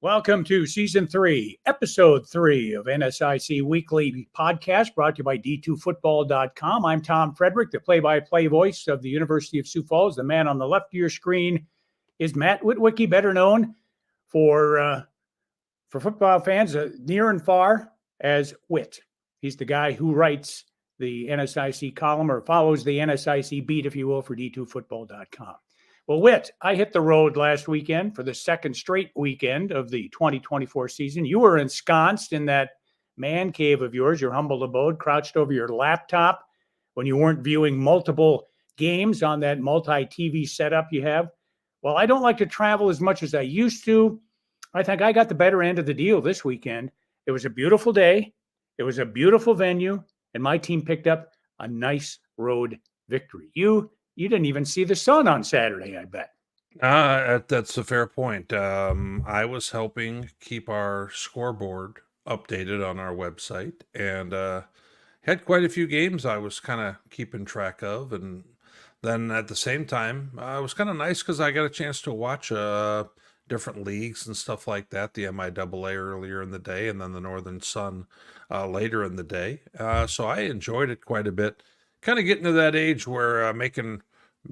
Welcome to Season 3, Episode 3 of NSIC Weekly Podcast, brought to you by D2Football.com. I'm Tom Frederick, the play-by-play voice of the University of Sioux Falls. The man on the left of your screen is Matt Witwicky, better known for football fans near and far as Witt. He's the guy who writes the NSIC column, or follows the NSIC beat, if you will, for D2Football.com. Well, Witt, I hit the road last weekend for the second straight weekend of the 2024 season. You were ensconced in that man cave of yours, your humble abode, crouched over your laptop when you weren't viewing multiple games on that multi-TV setup you have. Well, I don't like to travel as much as I used to. I think I got the better end of the deal this weekend. It was a beautiful day. It was a beautiful venue, and my team picked up a nice road victory. You didn't even see the sun on Saturday, I bet. That's a fair point. I was helping keep our scoreboard updated on our website, and had quite a few games I was kind of keeping track of. And then at the same time, it was kind of nice because I got a chance to watch different leagues and stuff like that, the MIAA earlier in the day, and then the Northern Sun later in the day. So I enjoyed it quite a bit. Kind of getting to that age where making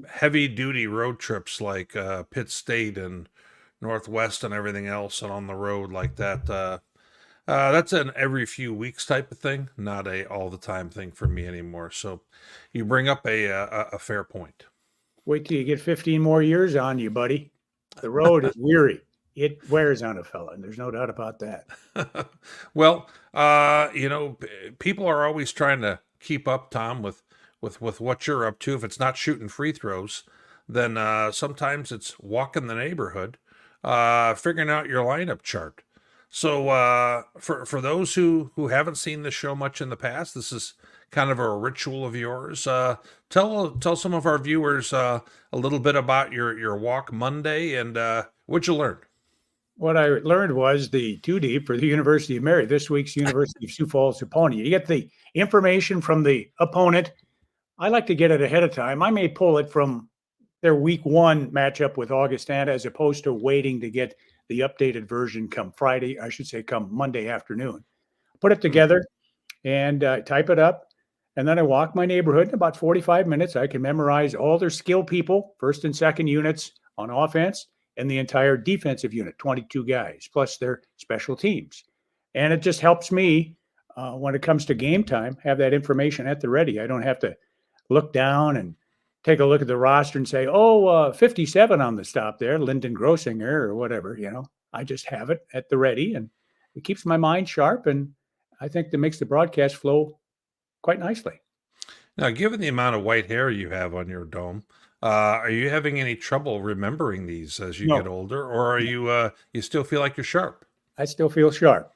heavy duty road trips like Pitt State and Northwest and everything else, and on the road like that, that's an every few weeks type of thing, not a all the time thing for me anymore. So you bring up a fair point. Wait till you get 15 more years on you, buddy. The road is weary. It wears on a fella, and there's no doubt about that. Well, people are always trying to keep up, Tom, with what you're up to. If it's not shooting free throws, then sometimes it's walking the neighborhood, figuring out your lineup chart. So for those who haven't seen this show much in the past, this is kind of a ritual of yours. Tell some of our viewers a little bit about your walk Monday and what'd you learn. What I learned was the 2 deep for the University of Mary, this week's University of Sioux Falls opponent. You get the information from the opponent. I like to get it ahead of time. I may pull it from their week 1 matchup with Augustana, as opposed to waiting to get the updated version come Monday afternoon. Put it together and type it up. And then I walk my neighborhood in about 45 minutes. I can memorize all their skill people, first and second units on offense, and the entire defensive unit, 22 guys, plus their special teams. And it just helps me when it comes to game time, have that information at the ready. I don't have to look down and take a look at the roster and say, 57 on the stop there, Lyndon Grossinger or whatever, I just have it at the ready, and it keeps my mind sharp, and I think that makes the broadcast flow quite nicely. Now, given the amount of white hair you have on your dome, are you having any trouble remembering these as you get older, or are you still feel like you're sharp? I still feel sharp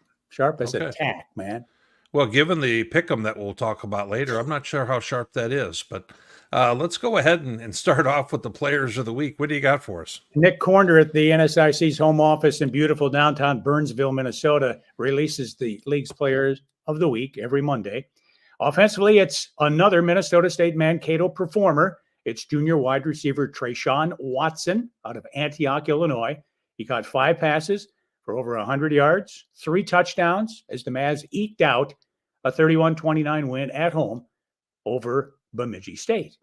as a tack, man. Well, given the pick'em that we'll talk about later, I'm not sure how sharp that is, but let's go ahead and start off with the players of the week. What do you got for us? Nick Corner at the NSIC's home office in beautiful downtown Burnsville, Minnesota, releases the league's players of the week every Monday. Offensively, it's another Minnesota State Mankato performer. It's junior wide receiver Trayshawn Watson out of Antioch, Illinois. He caught 5 passes for over 100 yards, 3 touchdowns, as the Mavs eked out a 31-29 win at home over Bemidji State.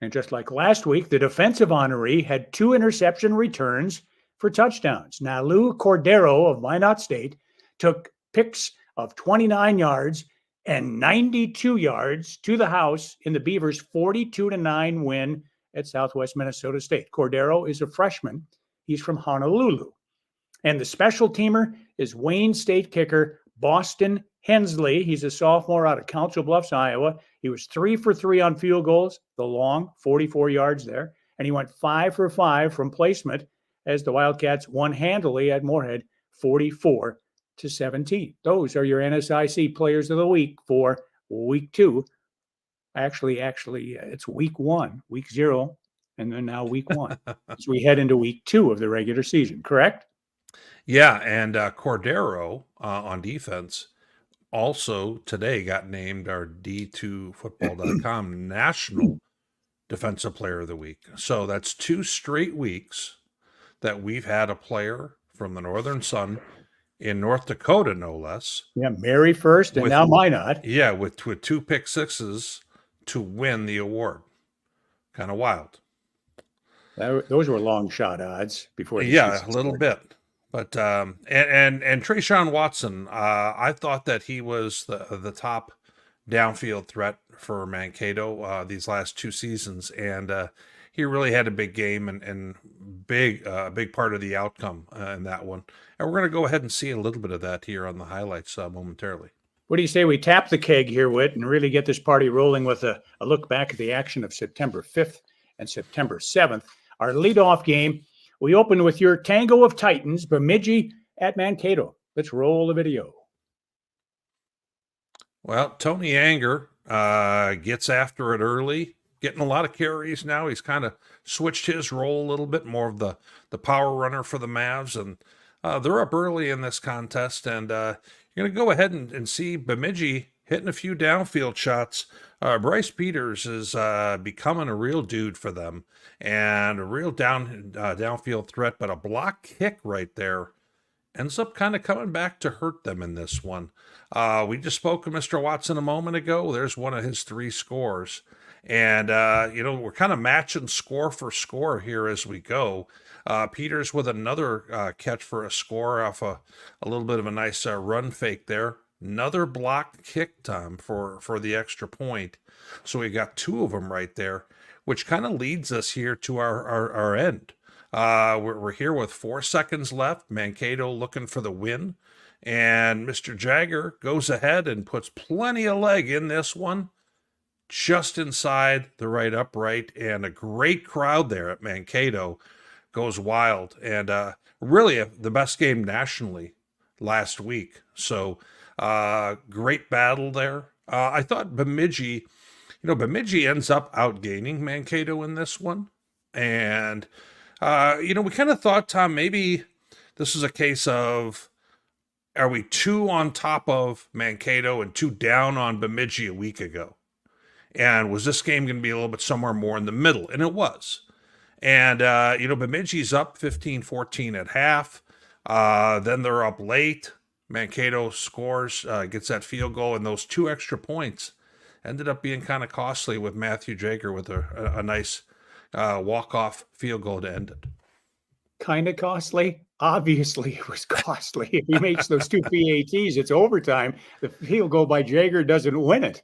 And just like last week, the defensive honoree had 2 interception returns for touchdowns. Nalu Cordero of Minot State took picks of 29 yards and 92 yards to the house in the Beavers' 42-9 win at Southwest Minnesota State. Cordero is a freshman. He's from Honolulu. And the special teamer is Wayne State kicker Boston Hensley. He's a sophomore out of Council Bluffs, Iowa. He was 3 for 3 on field goals, the long 44 yards there. And he went 5 for 5 from placement as the Wildcats won handily at Moorhead 44-17. Those are your NSIC players of the week for week 2. Actually, it's week 1, week 0, and then now week 1. As we head into week 2 of the regular season, correct? Yeah, and Cordero on defense also today got named our D2Football.com National Defensive Player of the Week. So that's 2 straight weeks that we've had a player from the Northern Sun in North Dakota, no less. Yeah, Mary first, and With- now Minot. Yeah, with 2 pick sixes to win the award. Kind of wild. Those were long shot odds before the Yeah, season a little started. bit. But and Trayshawn Watson, I thought that he was the top downfield threat for Mankato these last 2 seasons, and he really had a big game and big part of the outcome in that one. And we're going to go ahead and see a little bit of that here on the highlights momentarily. What do you say we tap the keg here, Witt, and really get this party rolling with a look back at the action of September 5th and September 7th? Our leadoff game, we open with your Tango of Titans, Bemidji at Mankato. Let's roll the video. Well, Tony Anger gets after it early, getting a lot of carries now. He's kind of switched his role a little bit, more of the power runner for the Mavs, and they're up early in this contest, and you're going to go ahead and see Bemidji hitting a few downfield shots. Bryce Peters is becoming a real dude for them, and a real downfield threat, but a block kick right there ends up kind of coming back to hurt them in this one. We just spoke to Mr. Watson a moment ago. There's one of his 3 scores. And, we're kind of matching score for score here as we go. Peters with another catch for a score off a little bit of a nice run fake there. Another block kick, Tom, for the extra point. So we got 2 of them right there, which kind of leads us here to our end. We're here with 4 seconds left. Mankato looking for the win. And Mr. Jagger goes ahead and puts plenty of leg in this one, just inside the right upright. And a great crowd there at Mankato goes wild. And really the best game nationally last week. So great battle there. I thought Bemidji ends up outgaining Mankato in this one. And we kind of thought, Tom, maybe this is a case of, are we 2 on top of Mankato and 2 down on Bemidji a week ago? And was this game going to be a little bit somewhere more in the middle? And it was. And, Bemidji's up 15-14 at half. Then they're up late. Mankato scores, gets that field goal, and those 2 extra points ended up being kind of costly with Matthew Jager with a nice walk-off field goal to end it. Kind of costly? Obviously, it was costly. If he makes those 2 PATs, it's overtime. The field goal by Jager doesn't win it.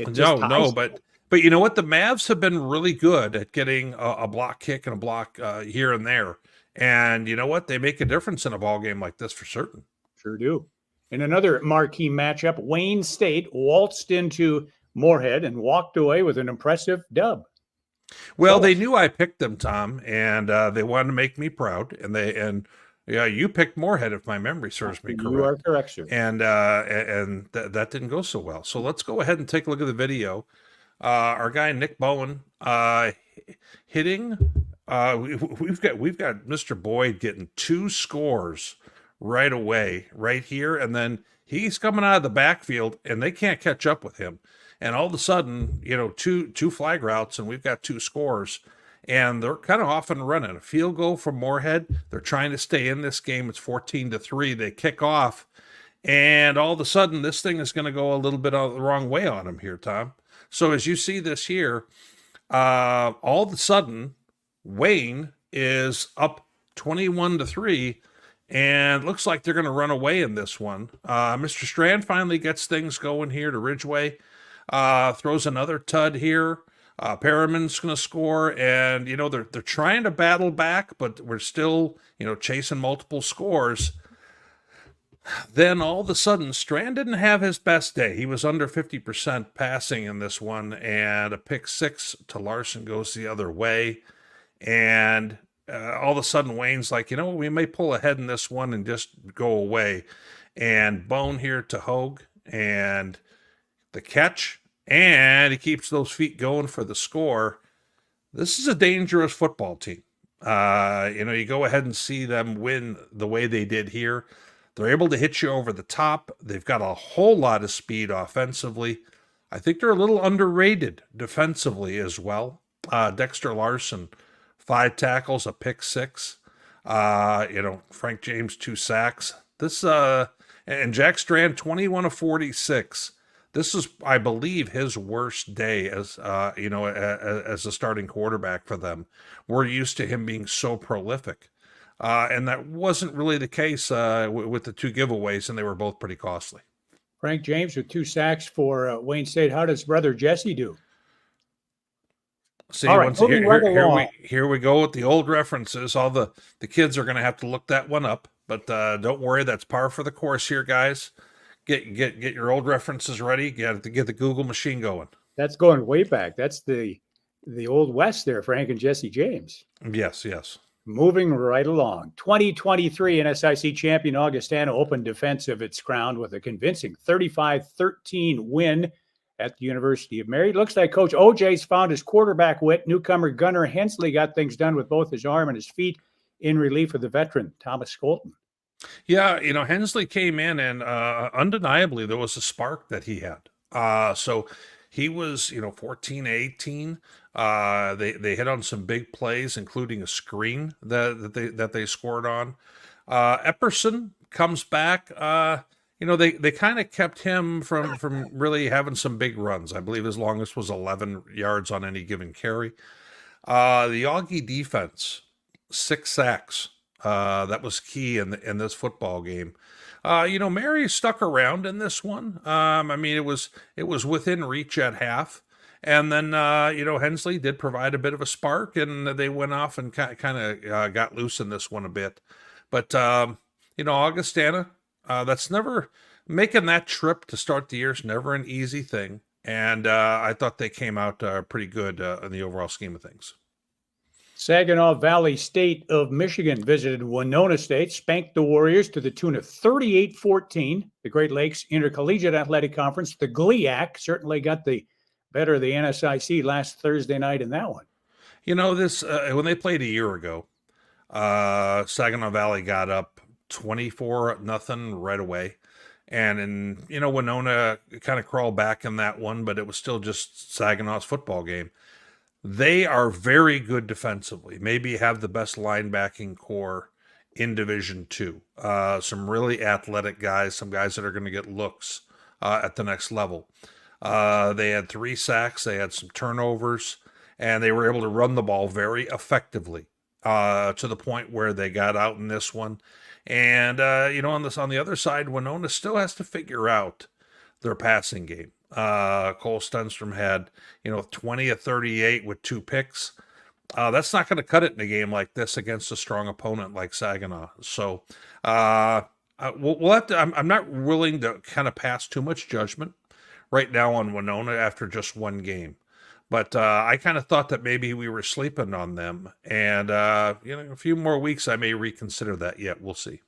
No, but you know what? The Mavs have been really good at getting a block kick and a block here and there. And you know what? They make a difference in a ball game like this for certain. Sure do. In another marquee matchup, Wayne State waltzed into Moorhead and walked away with an impressive dub. Well, they knew I picked them, Tom, and they wanted to make me proud. And you picked Moorhead, if my memory serves me correct. You are correct, sir. And that didn't go so well. So let's go ahead and take a look at the video. Our guy Nick Bowen hitting. We've got Mr. Boyd getting 2 scores right away, right here, and then he's coming out of the backfield, and they can't catch up with him. And all of a sudden, two flag routes, and we've got 2 scores, and they're kind of off and running. A field goal from Moorhead. They're trying to stay in this game. It's 14-3. They kick off, and all of a sudden, this thing is going to go a little bit the wrong way on them here, Tom. So as you see this here, all of a sudden, Wayne is up 21-3. And looks like they're going to run away in this one. Mr. Strand finally gets things going here to Ridgeway. Throws another tud here. Perriman's going to score. And, they're trying to battle back, but we're still, chasing multiple scores. Then all of a sudden, Strand didn't have his best day. He was under 50% passing in this one. And a pick 6 to Larson goes the other way. And all of a sudden, Wayne's like, we may pull ahead in this one and just go away. And Bone here to Hogue, and the catch, and he keeps those feet going for the score. This is a dangerous football team. You go ahead and see them win the way they did here. They're able to hit you over the top. They've got a whole lot of speed offensively. I think they're a little underrated defensively as well. Dexter Larson, 5 tackles, a pick 6. Frank James, 2 sacks. And Jack Strand, 21 of 46. This is, I believe, his worst day as a starting quarterback for them. We're used to him being so prolific. And that wasn't really the case with the 2 giveaways, and they were both pretty costly. Frank James with 2 sacks for Wayne State. How does brother Jesse do? See, All right, here we go with the old references. All the kids are going to have to look that one up, but don't worry, that's par for the course here, guys. Get your old references ready. Get the Google machine going. That's going way back. That's the old West there, Frank and Jesse James. Yes. Moving right along. 2023 NSIC champion Augustana opened defense of its crown with a convincing 35-13 win at the University of Mary. It looks like Coach OJ's found his quarterback wit. Newcomer Gunnar Hensley got things done with both his arm and his feet in relief of the veteran Thomas Colton. Yeah, Hensley came in, and undeniably there was a spark that he had. So he was, 14-18. They hit on some big plays, including a screen that they scored on. Epperson comes back. They kind of kept him from really having some big runs. I believe his longest was 11 yards on any given carry. The Augie defense, 6 sacks. That was key in this football game. Mary stuck around in this one. It was within reach at half. And then, Hensley did provide a bit of a spark, and they went off and kind of got loose in this one a bit. But, Augustana, that's never, making that trip to start the year is never an easy thing. And I thought they came out pretty good in the overall scheme of things. Saginaw Valley State of Michigan visited Winona State, spanked the Warriors to the tune of 38-14. The Great Lakes Intercollegiate Athletic Conference, the GLIAC, certainly got the better of the NSIC last Thursday night in that one. This when they played a year ago, Saginaw Valley got up 24-0 right away. And Winona kind of crawled back in that one, but it was still just Saginaw's football game. They are very good defensively, maybe have the best linebacking core in Division II. Some really athletic guys, some guys that are going to get looks at the next level. They had 3 sacks, they had some turnovers, and they were able to run the ball very effectively to the point where they got out in this one. And, on the other side, Winona still has to figure out their passing game. Cole Stenstrom had, 20 of 38 with 2 picks. That's not going to cut it in a game like this against a strong opponent like Saginaw. So we'll have to, I'm not willing to kind of pass too much judgment right now on Winona after just one game. But I kind of thought that maybe we were sleeping on them. And, a few more weeks, I may reconsider that yet. We'll see.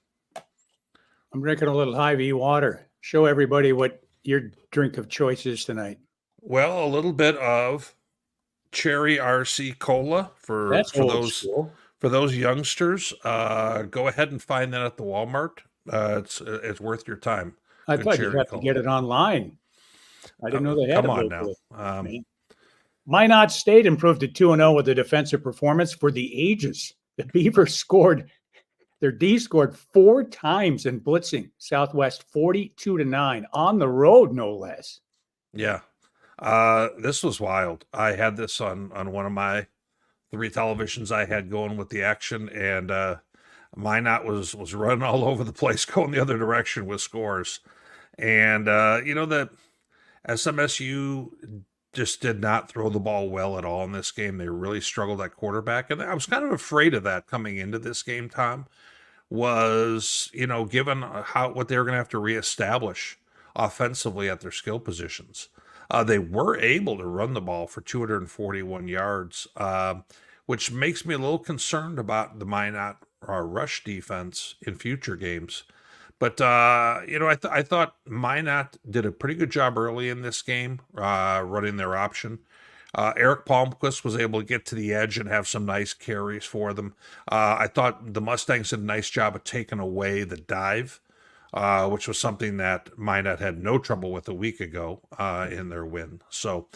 I'm drinking a little Hy-Vee water. Show everybody what your drink of choice is tonight. Well, a little bit of cherry RC cola for those youngsters. Go ahead and find that at the Walmart. It's worth your time. I thought you'd have to get it online. I didn't know they had it. Come on now. Minot State improved to 2-0 with a defensive performance for the ages. The Beavers scored 4 times in blitzing Southwest 42-9 on the road, no less. Yeah. This was wild. I had this on one of my 3 televisions I had going with the action, and Minot was running all over the place, going the other direction with scores. And, that SMSU just did not throw the ball well at all in this game. They really struggled at quarterback. And I was kind of afraid of that coming into this game, Tom, was, given what they were going to have to reestablish offensively at their skill positions. They were able to run the ball for 241 yards, which makes me a little concerned about the Minot rush defense in future games. But, I thought Minot did a pretty good job early in this game, running their option. Eric Palmquist was able to get to the edge and have some nice carries for them. I thought the Mustangs did a nice job of taking away the dive which was something that Minot had no trouble with a week ago in their win. So,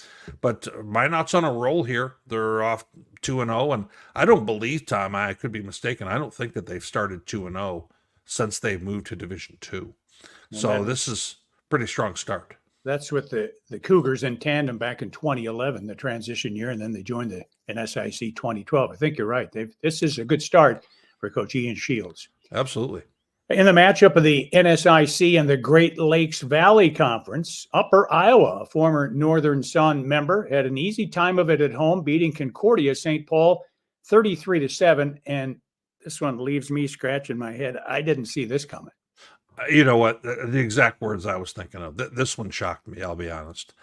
but Minot's on a roll here. They're off 2-0, and I don't believe, Tom, I could be mistaken, I don't think that they've started 2-0 since they've moved to Division 2. So this is pretty strong start. That's with the Cougars in tandem back in 2011, the transition year, and then they joined the NSIC 2012. I think you're right. This is a good start for Coach Ian Shields. Absolutely. In the matchup of the NSIC and the Great Lakes Valley Conference, Upper Iowa, a former Northern Sun member, had an easy time of it at home, beating Concordia St. Paul 33-7. And this one leaves me scratching my head. I didn't see this coming. You know what? The exact words I was thinking of. This one shocked me, I'll be honest.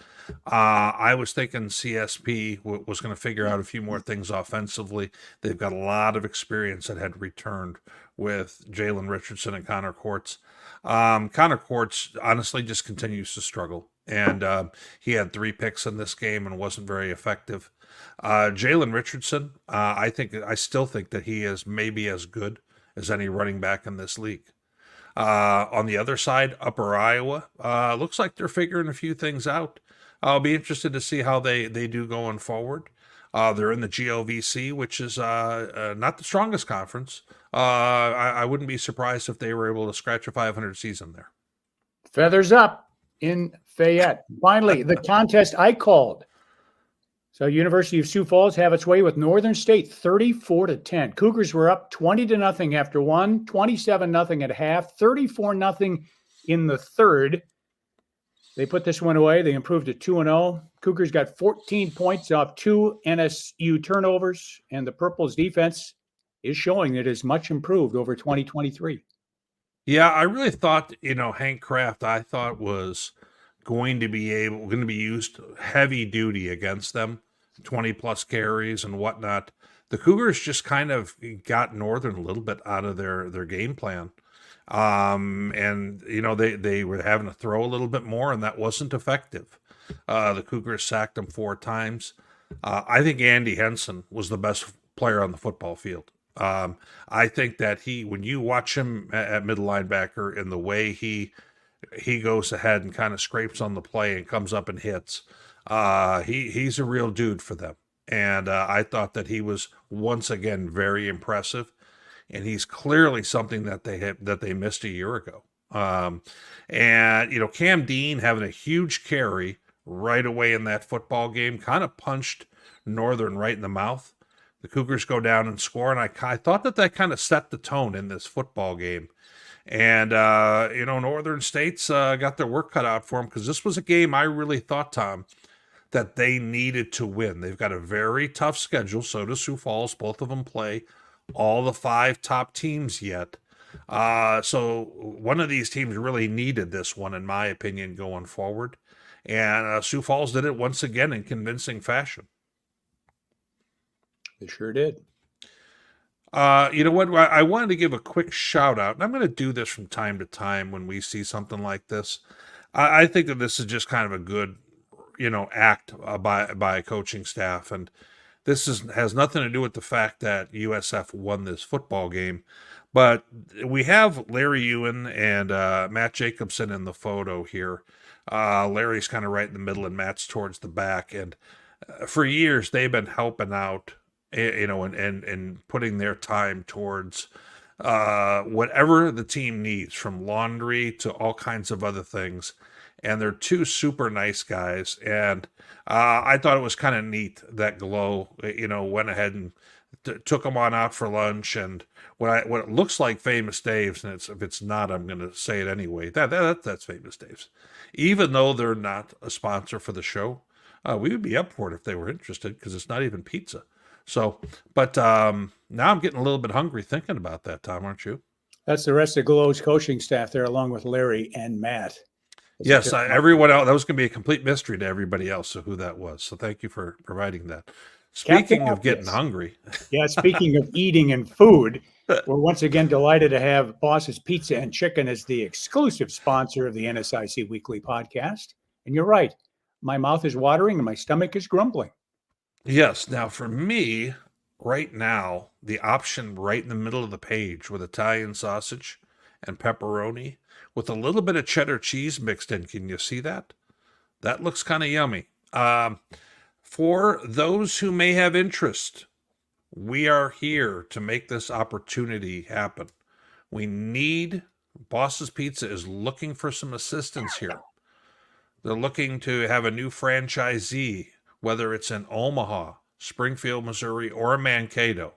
I was thinking CSP was going to figure out a few more things offensively. They've got a lot of experience that had returned with Jalen Richardson and Connor Courts. Connor Courts honestly just continues to struggle. And he had 3 picks in this game and wasn't very effective. Jalen Richardson, I still think that he is maybe as good as any running back in this league. On the other side, Upper Iowa, looks like they're figuring a few things out. I'll be interested to see how they do going forward. They're in the GLVC, which is not the strongest conference. I wouldn't be surprised if they were able to scratch a 500 season there. Feathers up in Fayette. Finally, the contest I called. So University of Sioux Falls have its way with Northern State 34-10. Cougars were up 20-0 after one, 27-0 at half, 34-0 in the third. They put this one away. They improved to 2-0. Cougars got 14 points off 2 NSU turnovers, and the Purples defense is showing it is much improved over 2023. Yeah, I really thought, Hank Kraft, I thought was going to be used heavy duty against them, 20 plus carries and whatnot. The Cougars just kind of got Northern a little bit out of their game plan. And they were having to throw a little bit more, and that wasn't effective. The Cougars sacked them 4 times. I think Andy Henson was the best player on the football field. I think that when you watch him at middle linebacker and the way he goes ahead and kind of scrapes on the play and comes up and hits, he's a real dude for them. And I thought that he was once again very impressive. And he's clearly something that they missed a year ago. And Cam Dean having a huge carry right away in that football game kind of punched Northern right in the mouth. The Cougars go down and score, and I thought that kind of set the tone in this football game. And Northern State's got their work cut out for them, because this was a game I really thought, Tom, that they needed to win. They've got a very tough schedule. So does Sioux Falls. Both of them play all the 5 top teams yet. So one of these teams really needed this one, in my opinion, going forward. And Sioux Falls did it once again in convincing fashion. They sure did. You know what? I wanted to give a quick shout out, and I'm going to do this from time to time when we see something like this. I think that this is just kind of a good, act by a coaching staff, and this has nothing to do with the fact that USF won this football game, but we have Larry Ewan and Matt Jacobson in the photo here. Larry's kind of right in the middle, and Matt's towards the back, and for years they've been helping out, and putting their time towards whatever the team needs, from laundry to all kinds of other things. And they're 2 super nice guys. And I thought it was kind of neat that Glow, went ahead and took them on out for lunch. And what it looks like Famous Dave's, and if it's not, I'm going to say it anyway. That's Famous Dave's. Even though they're not a sponsor for the show, we would be up for it if they were interested, because it's not even pizza. So, but now I'm getting a little bit hungry thinking about that, Tom, aren't you? That's the rest of Glow's coaching staff there, along with Larry and Matt. Yes, everyone else, that was going to be a complete mystery to everybody else, so who that was. So thank you for providing that. Speaking of getting hungry. Yeah, speaking of eating and food, we're once again delighted to have Boss's Pizza and Chicken as the exclusive sponsor of the NSIC Weekly Podcast. And you're right, my mouth is watering and my stomach is grumbling. Yes. Now, for me, right now, the option right in the middle of the page with Italian sausage and pepperoni with a little bit of cheddar cheese mixed in. Can you see that? That looks kind of yummy. For those who may have interest, we are here to make this opportunity happen. We need, Boss's Pizza is looking for some assistance here. They're looking to have a new franchisee, whether it's in Omaha, Springfield, Missouri, or Mankato.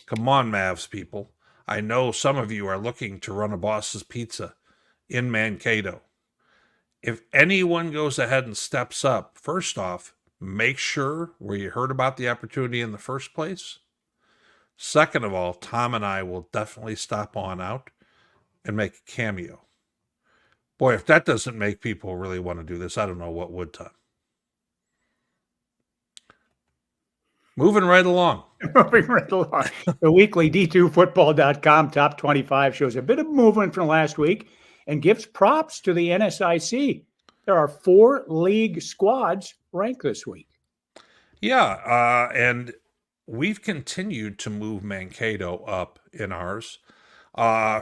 Come on, Mavs people. I know some of you are looking to run a Boss's Pizza in Mankato. If anyone goes ahead and steps up, first off, make sure where you heard about the opportunity in the first place. Second of all, Tom and I will definitely stop on out and make a cameo. Boy, if that doesn't make people really want to do this, I don't know what would, Tom. Moving right along. Moving right along. The weekly D2Football.com top 25 shows a bit of movement from last week and gives props to the NSIC. There are 4 league squads ranked this week. Yeah, and we've continued to move Mankato up in ours.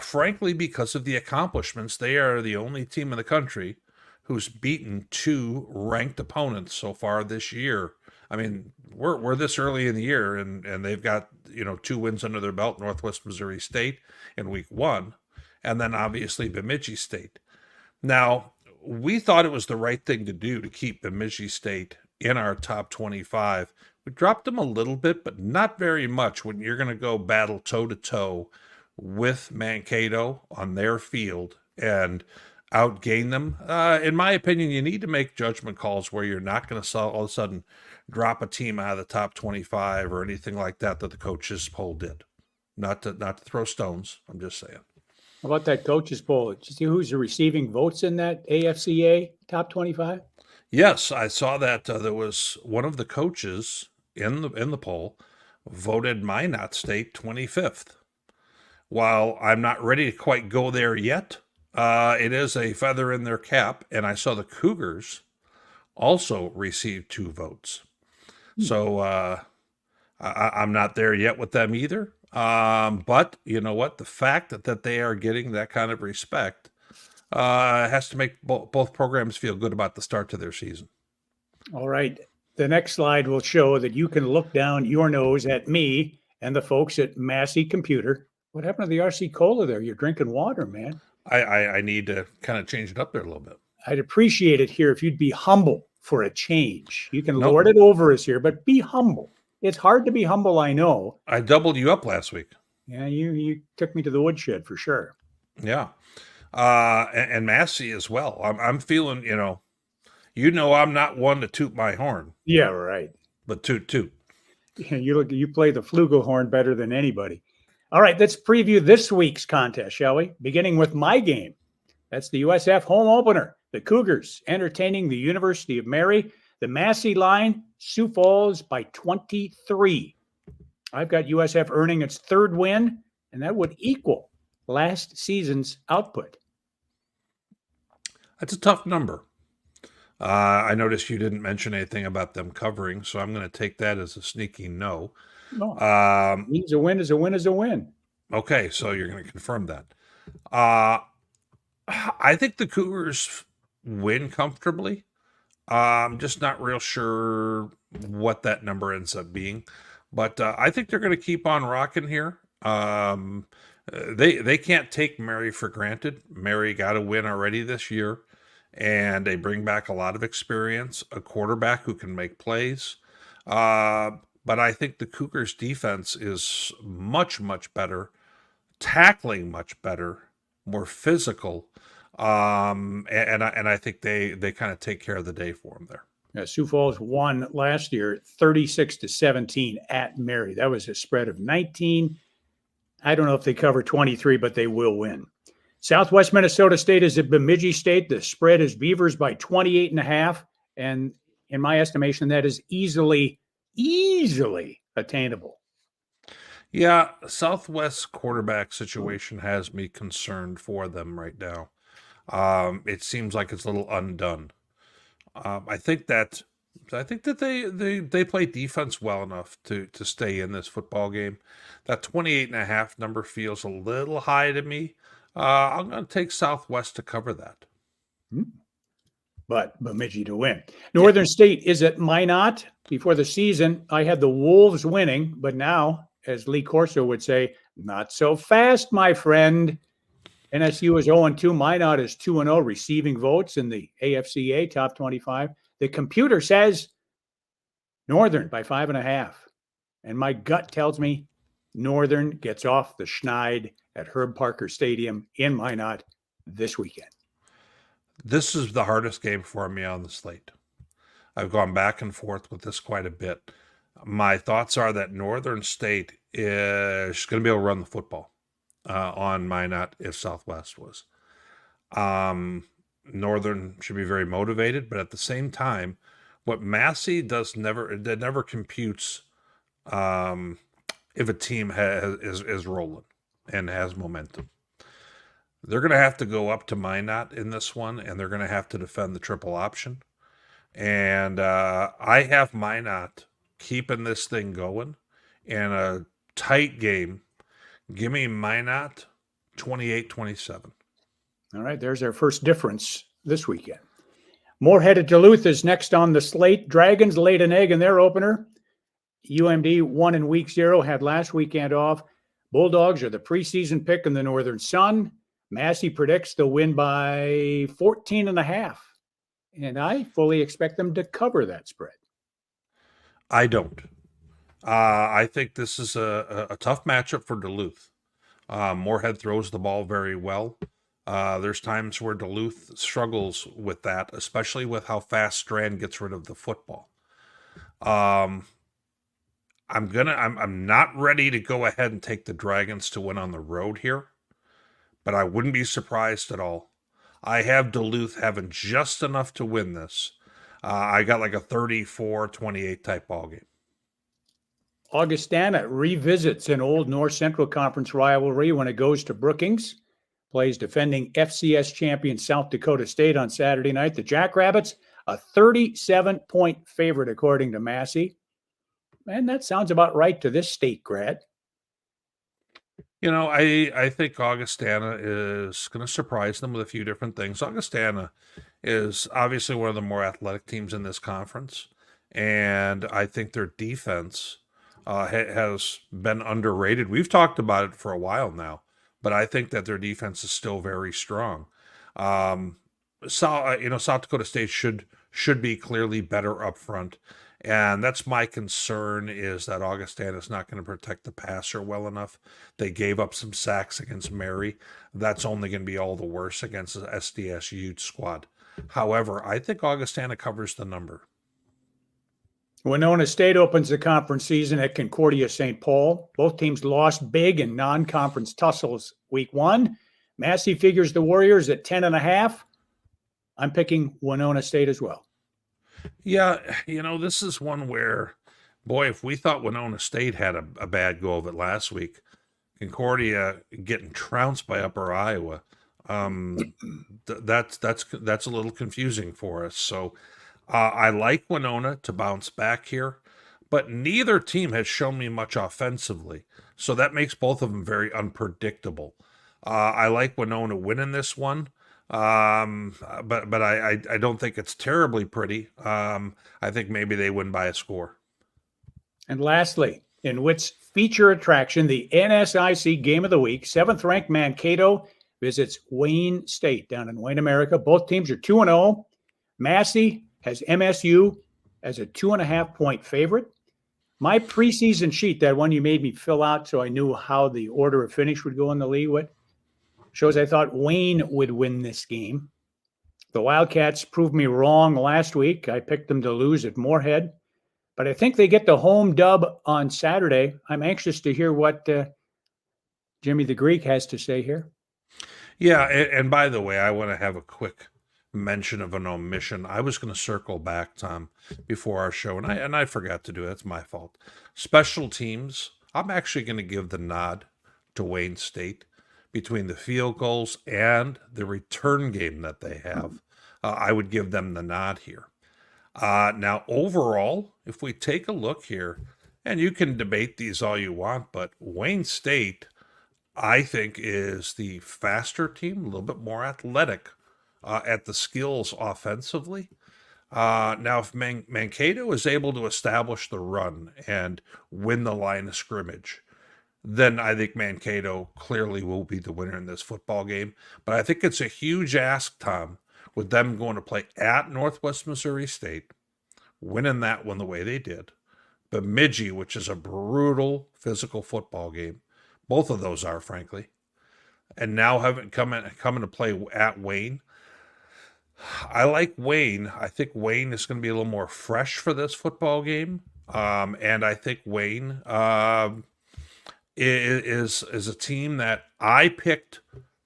Frankly, because of the accomplishments, they are the only team in the country who's beaten 2 ranked opponents so far this year. I mean, we're this early in the year, and they've got 2 wins under their belt: Northwest Missouri State in week 1, and then obviously Bemidji State. Now, we thought it was the right thing to do to keep Bemidji State in our top 25. We dropped them a little bit, but not very much when you're going to go battle toe-to-toe with Mankato on their field and outgain them. In my opinion, you need to make judgment calls where you're not going to all of a sudden drop a team out of the top 25 or anything like that the coaches poll did. Not to throw stones. I'm just saying. How about that coaches poll? Did you see who's receiving votes in that AFCA top 25? Yes, I saw that there was one of the coaches in the poll voted Minot State 25th. While I'm not ready to quite go there yet, it is a feather in their cap, and I saw the Cougars also received 2 votes. So I'm not there yet with them either. But you know what? The fact that they are getting that kind of respect has to make both programs feel good about the start to their season. All right. The next slide will show that you can look down your nose at me and the folks at Massey Computer. What happened to the RC Cola there? You're drinking water, man. I need to kind of change it up there a little bit. I'd appreciate it here if you'd be humble for a change. You can lord it over us here, but be humble. It's hard to be humble, I know. I doubled you up last week. Yeah, you took me to the woodshed for sure. Yeah. And Massey as well. I'm feeling, I'm not one to toot my horn. Yeah, right. But toot. Yeah, you play the flugelhorn better than anybody. All right, let's preview this week's contest, shall we? Beginning with my game. That's the USF home opener. The Cougars entertaining the University of Mary. The Massey line, Sioux Falls by 23. I've got USF earning its 3rd win, and that would equal last season's output. That's a tough number. I noticed you didn't mention anything about them covering, so I'm going to take that as a sneaky no. No, means a win is a win is a win. Okay, so you're going to confirm that. I think the Cougars win comfortably. I'm just not real sure what that number ends up being, but I think they're going to keep on rocking here. They can't take Mary for granted. Mary got a win already this year, and they bring back a lot of experience, a quarterback who can make plays. But I think the Cougars defense is much, much better, tackling much better, more physical. And I think they kind of take care of the day for them there. Yeah, Sioux Falls won last year 36-17 at Mary. That was a spread of 19. I don't know if they cover 23, but they will win. Southwest Minnesota State is at Bemidji State. The spread is Beavers by 28.5. And in my estimation, that is easily attainable. Yeah, Southwest quarterback situation has me concerned for them right now. It seems like it's a little undone. I think that they play defense well enough to stay in this football game. That 28.5 number feels a little high to me. I'm going to take Southwest to cover that. But Bemidji to win. Yeah. Northern State is at Minot. Before the season, I had the Wolves winning, but now, as Lee Corso would say, not so fast, my friend. NSU is 0-2. Minot is 2-0, receiving votes in the AFCA top 25. The computer says Northern by 5.5. And my gut tells me Northern gets off the schneid at Herb Parker Stadium in Minot this weekend. This is the hardest game for me on the slate. I've gone back and forth with this quite a bit. My thoughts are that Northern State is going to be able to run the football on Minot if Southwest was. Northern should be very motivated, but at the same time, what Massey does never computes if a team is rolling and has momentum. They're going to have to go up to Minot in this one, and they're going to have to defend the triple option. And I have Minot keeping this thing going in a tight game. Give me Minot 28-27. All right, there's our first difference this weekend. Moorhead at Duluth is next on the slate. Dragons laid an egg in their opener. UMD won in week 0, had last weekend off. Bulldogs are the preseason pick in the Northern Sun. Massey predicts they'll win by 14.5. And I fully expect them to cover that spread. I don't. I think this is a tough matchup for Duluth. Moorhead throws the ball very well. There's times where Duluth struggles with that, especially with how fast Strand gets rid of the football. I'm not ready to go ahead and take the Dragons to win on the road here, but I wouldn't be surprised at all. I have Duluth having just enough to win this. I got like a 34-28 type ball game. Augustana revisits an old North Central Conference rivalry when it goes to Brookings. Plays defending FCS champion South Dakota State on Saturday night. The Jackrabbits, a 37-point favorite, according to Massey. And that sounds about right to this state grad. You know, I think Augustana is going to surprise them with a few different things. Augustana is obviously one of the more athletic teams in this conference, and I think their defense has been underrated. We've talked about it for a while now, but I think that their defense is still very strong. South Dakota State should be clearly better up front. And that's my concern, is that Augustana is not going to protect the passer well enough. They gave up some sacks against Mary. That's only going to be all the worse against the SDS Ute squad. However, I think Augustana covers the number. Winona State opens the conference season at Concordia St. Paul. Both teams lost big in non-conference tussles week 1. Massey figures the Warriors at 10.5. I'm picking Winona State as well. Yeah, this is one where, boy, if we thought Winona State had a bad go of it last week, Concordia getting trounced by Upper Iowa, that's a little confusing for us. So I like Winona to bounce back here, but neither team has shown me much offensively, so that makes both of them very unpredictable. I like Winona winning this one. But I don't think it's terribly pretty. I think maybe they win by a score. And lastly, in Witt's feature attraction, the NSIC Game of the Week, 7th-ranked Mankato visits Wayne State down in Wayne, America. Both teams are 2-0. Massey has MSU as a 2.5-point favorite. My preseason sheet, that one you made me fill out so I knew how the order of finish would go in the league, shows I thought Wayne would win this game. The Wildcats proved me wrong last week. I picked them to lose at Moorhead, but I think they get the home dub on Saturday. I'm anxious to hear what Jimmy the Greek has to say here. Yeah, and by the way, I want to have a quick mention of an omission. I was going to circle back, Tom, before our show, and I forgot to do it. That's my fault. Special teams, I'm actually going to give the nod to Wayne State. Between the field goals and the return game that they have, I would give them the nod here. Now, overall, if we take a look here, and you can debate these all you want, but Wayne State, I think, is the faster team, a little bit more athletic at the skills offensively. Now, if Mankato is able to establish the run and win the line of scrimmage, then I think Mankato clearly will be the winner in this football game. But I think it's a huge ask, Tom, with them going to play at Northwest Missouri State, winning that one the way they did. Bemidji, which is a brutal physical football game. Both of those are, frankly. And now having coming to play at Wayne. I like Wayne. I think Wayne is going to be a little more fresh for this football game. And I think Wayne is a team that I picked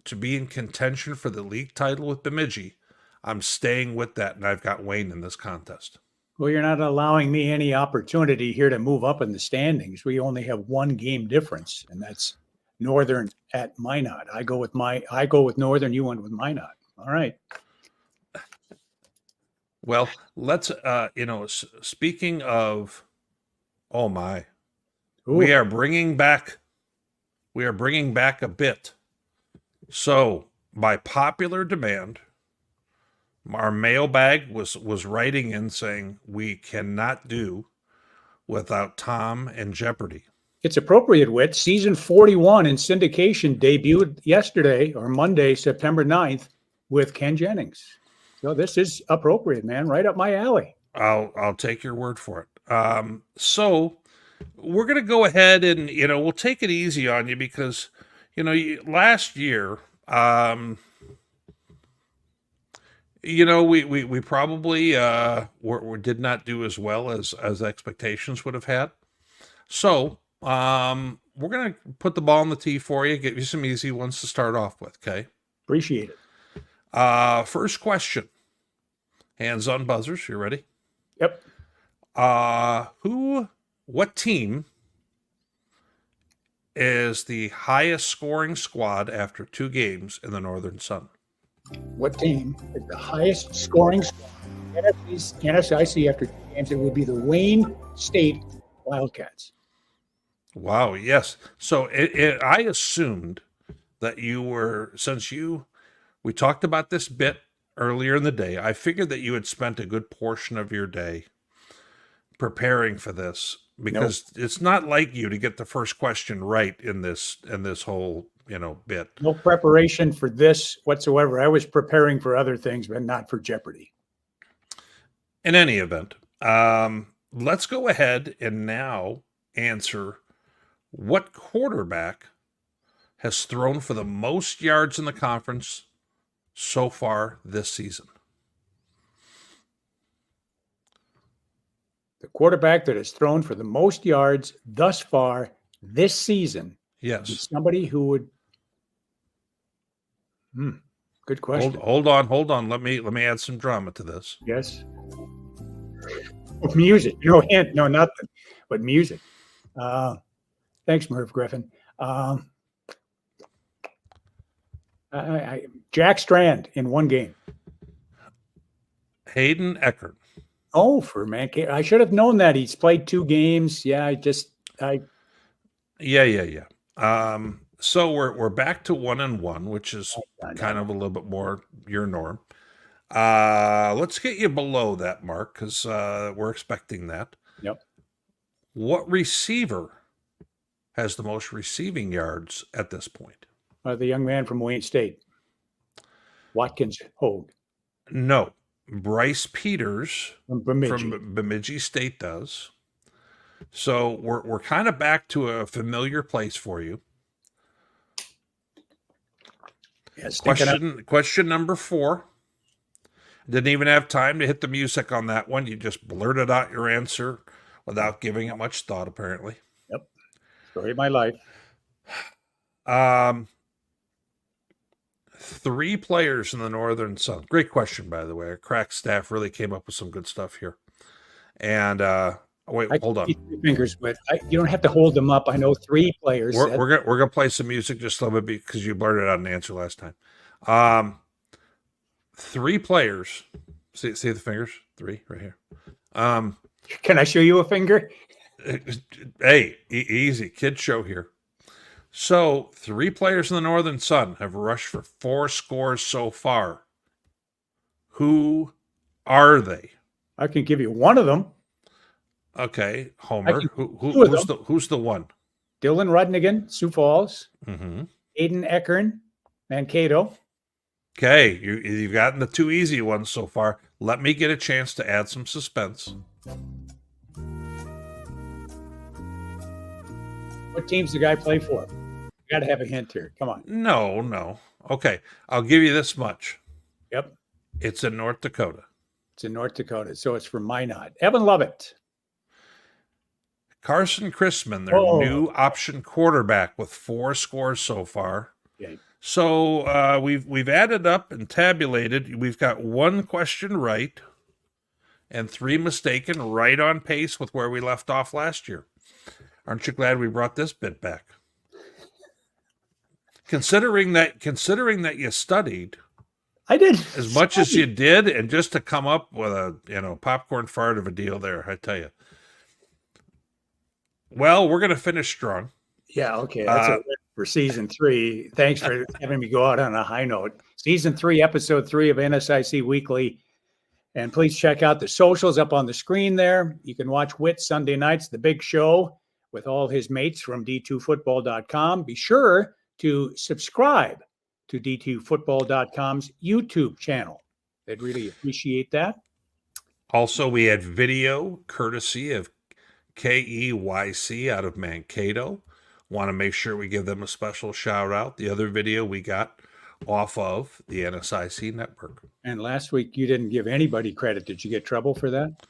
to be in contention for the league title with Bemidji. I'm staying with that, and I've got Wayne in this contest. Well, you're not allowing me any opportunity here to move up in the standings. We only have one game difference, and that's Northern at Minot. I go with Northern. You went with Minot. All right. Well, let's speaking of, oh my, Ooh. we are bringing back a bit. So, by popular demand, our mailbag was writing in saying we cannot do without Tom and Jeopardy. It's appropriate, Witt. Season 41 in syndication debuted yesterday or Monday, September 9th with Ken Jennings. So this is appropriate, man. Right up my alley. I'll take your word for it. So we're going to go ahead and, we'll take it easy on you because, last year, we probably did not do as well as expectations would have had. So we're going to put the ball on the tee for you, give you some easy ones to start off with, okay? Appreciate it. First question. Hands on buzzers. You ready? Yep. What team is the highest scoring squad after 2 games in the Northern Sun? What team is the highest scoring squad? NSIC after 2 games, it would be the Wayne State Wildcats. Wow, yes. So I assumed that we talked about this bit earlier in the day. I figured that you had spent a good portion of your day preparing for this because It's not like you to get the first question right in this whole bit. No preparation for this whatsoever. I was preparing for other things, but not for Jeopardy. In any event, let's go ahead and now answer what quarterback has thrown for the most yards in the conference so far this season. The quarterback that has thrown for the most yards thus far this season. Yes. Is somebody who would. Good question. Hold on. Let me add some drama to this. Yes. Music. No hint. No nothing. But music. Thanks, Merv Griffin. Jack Strand in 1 game. Hayden Eckert. Oh, for Mankato. I should have known that. He's played 2 games. Yeah, Yeah. So we're back to 1-1, which is kind of a little bit more your norm. Let's get you below that mark because we're expecting that. Yep. What receiver has the most receiving yards at this point? The young man from Wayne State. Watkins Hogue. No. Bryce Peters from Bemidji. From Bemidji State does. So we're kind of back to a familiar place for you. Yes, question number 4. Didn't even have time to hit the music on that one. You just blurted out your answer without giving it much thought, apparently. Yep. Story of my life. 3 players in the Northern Sun. Great question, by the way. Our crack staff really came up with some good stuff here. And hold on. Fingers, but you don't have to hold them up. I know 3 players. We're gonna play some music just a little bit because you blurted out an answer last time. 3 players. See the fingers? 3 right here. Can I show you a finger? Hey, easy kid show here. So, 3 players in the Northern Sun have rushed for 4 scores so far. Who are they? I can give you one of them. Okay, I Homer. can Who, two of them. who's the one? Dylan Rudnigan, Sioux Falls. Mm-hmm. Aiden Eckern, Mankato. Okay, you've gotten the 2 easy ones so far. Let me get a chance to add some suspense. What team's the guy play for? Got to have a hint here. Come on. No. Okay, I'll give you this much. Yep. It's in North Dakota. It's in North Dakota. So it's from Minot. Evan Lovett. Carson Chrisman, their new option quarterback with 4 scores so far. Okay. So we've added up and tabulated. We've got 1 question right and 3 mistaken, right on pace with where we left off last year. Aren't you glad we brought this bit back? Considering that you studied, I did as much as you did, and just to come up with a popcorn fart of a deal there, I tell you. Well, we're going to finish strong. Yeah, okay. That's it for season 3. Thanks for having me go out on a high note. Season 3, episode 3 of NSIC Weekly. And please check out the socials up on the screen there. You can watch Witt Sunday nights, the big show with all his mates from d2football.com. Be sure to subscribe to d2football.com's YouTube channel. They'd really appreciate that. Also, we had video courtesy of KEYC out of Mankato. Want to make sure we give them a special shout out. The other video we got off of the NSIC network. And last week you didn't give anybody credit. Did you get trouble for that?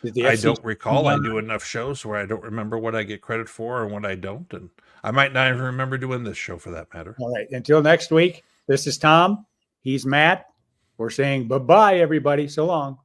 Did the I FCC don't recall. I do enough shows where I don't remember what I get credit for and what I don't. And I might not even remember doing this show for that matter. All right. Until next week, this is Tom. He's Matt. We're saying bye-bye, everybody. So long.